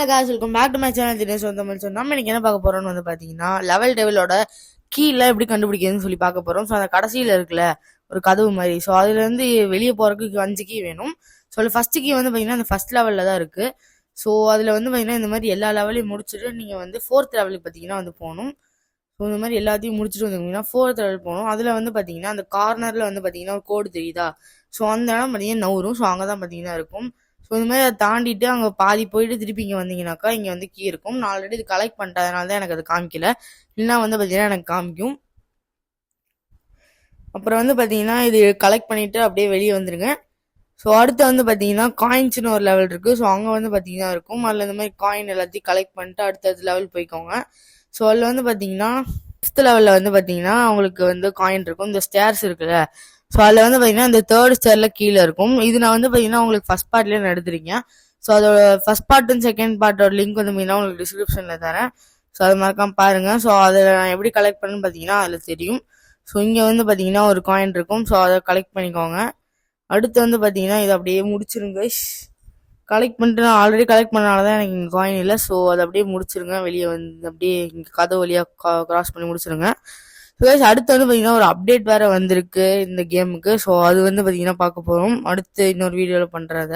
Hi guys, welcome back to my channel Dinesh Tamil. So நம்ம இன்னைக்கு என்ன பார்க்க போறோம்னு பார்த்தீங்கன்னா, லெவல் டெவலோட கீழே எப்படி கண்டுபிடிக்கிறதுன்னு சொல்லி பார்க்க போறோம். ஸோ அந்த கடைசியில் இருக்குல்ல ஒரு கதவு மாதிரி, ஸோ அதுலேருந்து வெளியே போறதுக்கு 5 கீ வேணும். ஸோ ஃபர்ஸ்ட் கீ வந்து பார்த்தீங்கன்னா அந்த ஃபர்ஸ்ட் லெவலில் தான் இருக்கு. ஸோ அதில் வந்து பார்த்தீங்கன்னா இந்த மாதிரி எல்லா லெவலையும் முடிச்சுட்டு நீங்கள் வந்து 4th லெவலுக்கு பார்த்தீங்கன்னா வந்து போகணும். ஸோ இந்த மாதிரி எல்லாத்தையும் முடிச்சுட்டு வந்தீங்கன்னா 4th லெவல் போகணும். அதில் வந்து பார்த்தீங்கன்னா அந்த கார்னரில் வந்து பார்த்தீங்கன்னா ஒரு கோடு தெரியுதா? ஸோ அந்த இடம் பார்த்தீங்கன்னா நவரும். ஸோ அங்கே தான் பார்த்தீங்கன்னா இருக்கும். ஸோ இந்த மாதிரி அதை தாண்டிட்டு அங்கே பாதி போயிட்டு திருப்பி இங்கே வந்தீங்கன்னாக்கா இங்கே வந்து கீ இருக்கும். நான் ஆல்ரெடி இது கலெக்ட் பண்ணிட்டேன், அதனால தான் எனக்கு அது காமிக்கல. இல்லைன்னா வந்து பார்த்தீங்கன்னா எனக்கு காமிக்கும். அப்புறம் வந்து பார்த்தீங்கன்னா இது கலெக்ட் பண்ணிட்டு அப்படியே வெளியே வந்துருங்க. ஸோ அடுத்து வந்து பார்த்தீங்கன்னா காயின்ஸ்னு ஒரு லெவல் இருக்குது. ஸோ அங்கே வந்து பார்த்தீங்கன்னா இருக்கும். அதில் இந்த மாதிரி காயின் எல்லாத்தையும் கலெக்ட் பண்ணிட்டு அடுத்தடுத்த லெவல் போய்க்கோங்க. ஸோ அதில் வந்து பார்த்தீங்கன்னா 5th லெவலில் வந்து பார்த்தீங்கன்னா உங்களுக்கு வந்து காயின் இருக்கும். இந்த ஸ்டேர்ஸ் இருக்குல்ல, ஸோ அதில் வந்து பார்த்தீங்கன்னா இந்த 3rd ஸ்டேரில் கீழே இருக்கும். இது நான் வந்து பார்த்தீங்கன்னா உங்களுக்கு ஃபர்ஸ்ட் பார்ட்லேயே நான் எடுத்துருக்கேன். ஸோ அதோட ஃபர்ஸ்ட் பார்ட் அண்ட் செகண்ட் பார்ட்டோட லிங்க் வந்து பார்த்தீங்கன்னா உங்களுக்கு டிஸ்கிரிப்ஷனில் தரேன். ஸோ அது மறக்காம பாருங்கள். ஸோ அதை நான் எப்படி கலெக்ட் பண்ணுன்னு பார்த்தீங்கன்னா அதில் தெரியும். ஸோ இங்கே வந்து பார்த்தீங்கன்னா ஒரு காயின் இருக்கும். ஸோ அதை கலெக்ட் பண்ணிக்கோங்க. அடுத்து வந்து பார்த்தீங்கன்னா இதை அப்படியே முடிச்சிருங்க. கலெக்ட் பண்ணிட்டு நான் ஆல்ரெடி கலெக்ட் பண்ணனால தான் எனக்கு இங்கே காயின் இல்லை. ஸோ அதை அப்படியே முடிச்சிருங்க. வெளியே வந்து அப்படியே இங்கே கதவு வழியாக கிராஸ் பண்ணி முடிச்சிருங்க. ஸோ அடுத்து வந்து பார்த்தீங்கன்னா ஒரு அப்டேட் வேறு வந்திருக்கு இந்த கேமுக்கு. ஸோ அது வந்து பார்த்தீங்கன்னா பார்க்க போகிறோம் அடுத்து இன்னொரு வீடியோவில் பண்ணுறத.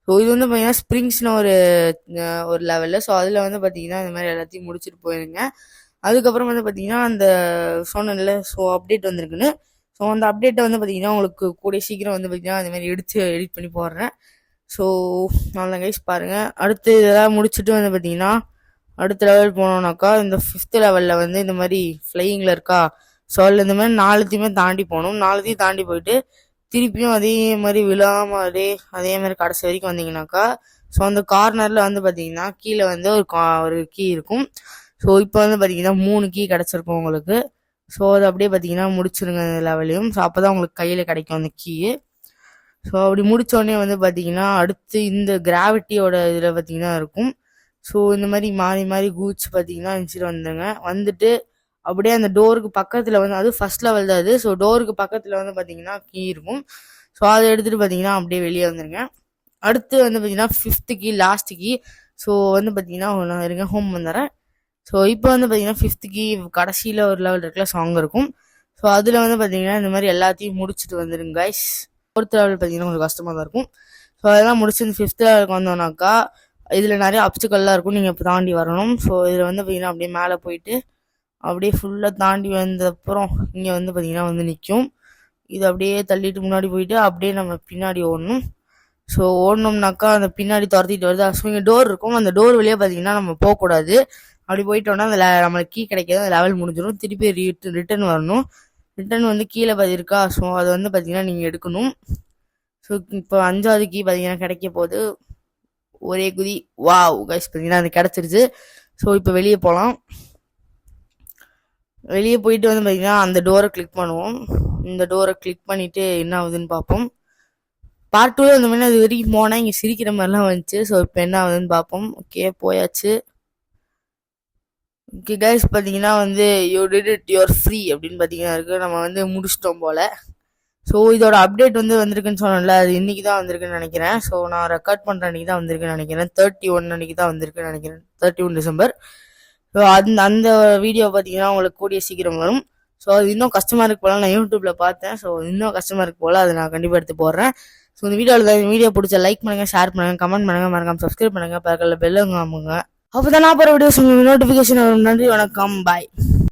ஸோ இது வந்து பார்த்தீங்கன்னா ஸ்ப்ரிங்ஸ்னு ஒரு லெவலில். ஸோ அதில் வந்து பார்த்தீங்கன்னா இந்த மாதிரி எல்லாத்தையும் முடிச்சுட்டு போயிருங்க. அதுக்கப்புறம் வந்து பார்த்தீங்கன்னா அந்த சொன்னல ஸோ அப்டேட் வந்திருக்குன்னு. ஸோ அந்த அப்டேட்டை வந்து பார்த்தீங்கன்னா உங்களுக்கு கூடிய சீக்கிரம் வந்து பார்த்தீங்கன்னா இந்த மாதிரி எடிட் பண்ணி போடுறேன். ஸோ நல்லா கைஸ் பாருங்கள். அடுத்து இதெல்லாம் முடிச்சுட்டு வந்து பார்த்தீங்கன்னா அடுத்த லெவல் போனோம்னாக்கா இந்த 5th லெவலில் வந்து இந்த மாதிரி ஃப்ளையிங்கில் இருக்கா. ஸோ அதில் இந்த மாதிரி 4த்தையுமே தாண்டி போகணும். 4த்தையும் தாண்டி போயிட்டு திருப்பியும் அதே மாதிரி விழாமல் அதே மாதிரி கடைசி வரைக்கும் வந்தீங்கன்னாக்கா ஸோ அந்த கார்னரில் வந்து பார்த்தீங்கன்னா கீழே வந்து ஒரு கீ இருக்கும். ஸோ இப்போ வந்து பார்த்தீங்கன்னா 3 கீ கிடச்சிருக்கும் உங்களுக்கு. ஸோ அது அப்படியே பார்த்தீங்கன்னா முடிச்சிருங்க அந்த லெவலையும். ஸோ அப்போ தான் உங்களுக்கு கையில் கிடைக்கும் அந்த கீ. ஸோ அப்படி முடித்தோடனே வந்து பார்த்தீங்கன்னா அடுத்து இந்த கிராவிட்டியோட இதில் பார்த்தீங்கன்னா இருக்கும். ஸோ இந்த மாதிரி மாறி மாறி கூச்சு பார்த்தீங்கன்னா நினச்சிட்டு வந்துடுங்க. வந்துட்டு அப்படியே அந்த டோருக்கு பக்கத்தில் வந்து அது ஃபர்ஸ்ட் லெவல் தான் அது. ஸோ டோருக்கு பக்கத்தில் வந்து பார்த்தீங்கன்னா கீ இருக்கும். ஸோ அதை எடுத்துகிட்டு பார்த்தீங்கன்னா அப்படியே வெளியே வந்துடுங்க. அடுத்து வந்து பார்த்தீங்கன்னா 5th key last key. So வந்து பார்த்தீங்கன்னா நான் இருங்க ஹோம் வந்துடுறேன். ஸோ இப்போ வந்து பார்த்தீங்கன்னா 5th கீ கடைசியில் ஒரு லெவல் இருக்குல்ல, ஸோ அங்கே இருக்கும். ஸோ அதில் வந்து பார்த்தீங்கன்னா இந்த மாதிரி எல்லாத்தையும் முடிச்சுட்டு வந்துடுங்க கைஸ். 4th லெவல் பார்த்தீங்கன்னா உங்களுக்கு கஷ்டமாக தான் இருக்கும். ஸோ அதெல்லாம் முடிச்சு இந்த 5th லெவலுக்கு வந்தோம்னாக்கா இதில் நிறைய அப்டிக்கல்லாம் இருக்கும், நீங்கள் இப்போ தாண்டி வரணும். ஸோ இதில் வந்து பார்த்தீங்கன்னா அப்படியே மேலே போயிட்டு அப்படியே ஃபுல்லாக தாண்டி வந்தப்புறம் இங்கே வந்து பார்த்தீங்கன்னா வந்து நிற்கும். இது அப்படியே தள்ளிட்டு முன்னாடி போயிட்டு அப்படியே நம்ம பின்னாடி ஓடணும். ஸோ ஓடணும்னாக்கா அந்த பின்னாடி துரத்திட்டு வருது. ஸோ இங்கே டோர் இருக்கும். அந்த டோர் வழியாக பார்த்தீங்கன்னா நம்ம போகக்கூடாது. அப்படி போயிட்டோன்னா அந்த நம்மளுக்கு கீ கிடைக்காது, அந்த லெவல் முடிஞ்சிடும். திருப்பி ரிட்டர்ன் வரணும். ரிட்டர்ன் வந்து கீழே இருக்கா. ஸோ அதை வந்து பார்த்தீங்கன்னா நீங்கள் எடுக்கணும். ஸோ இப்போ 5வது கீ பார்த்தீங்கன்னா கிடைக்க போகுது. ஒரே குதி வாவ் கைஸ் பார்த்தீங்கன்னா அது கிடச்சிருச்சு. ஸோ இப்போ வெளியே போகலாம். வெளியே போயிட்டு வந்து பார்த்தீங்கன்னா அந்த டோரை கிளிக் பண்ணுவோம். இந்த டோரை கிளிக் பண்ணிவிட்டு என்ன ஆகுதுன்னு பார்ப்போம். பார்ட் 2 அந்த மாதிரி அது வரைக்கும் போனால் இங்கே சிரிக்கிற மாதிரிலாம் வந்துச்சு. ஸோ இப்போ என்ன ஆகுதுன்னு பார்ப்போம். ஓகே போயாச்சு. ஓகே கைஸ் பார்த்தீங்கன்னா வந்து you did it your free அப்படின்னு பார்த்தீங்கன்னா இருக்குது. நம்ம வந்து முடிச்சிட்டோம் போல். ஸோ இதோட அப்டேட் வந்து வந்திருக்குன்னு சொன்னேன்ல, அது இன்றைக்கி தான் வந்திருக்குன்னு நினைக்கிறேன். ஸோ நான் ரெக்கார்ட் பண்ணுற அன்றைக்கி தான் வந்திருக்குன்னு நினைக்கிறேன். 31 அன்றைக்கி தான் வந்திருக்குன்னு நினைக்கிறேன். 31 டிசம்பர். ஸோ அந்த வீடியோ பார்த்தீங்கன்னா உங்களுக்கு கூடிய சீக்கிரம் வரும். ஸோ அது இன்னும் கஷ்டமாக இருக்கு போல, நான் யூடியூப்பில் பார்த்தேன். ஸோ இன்னும் கஷ்டமாக இருக்கு போல், அதை நான் கண்டிப்பாக எடுத்து போடுறேன். ஸோ இந்த வீடியோ பிடிச்ச லைக் பண்ணுங்கள், ஷேர் பண்ணுங்கள், கமெண்ட் பண்ணுங்கள், மறக்காம சப்ஸ்கிரைப் பண்ணுங்கள், பக்கத்தில் பெல்லுங்க அமுங்க. அப்போ தான் நான் போகிற வீடியோஸ் உங்களுக்கு நோட்டிஃபிகேஷன் வரும். நன்றி, வணக்கம், பாய்.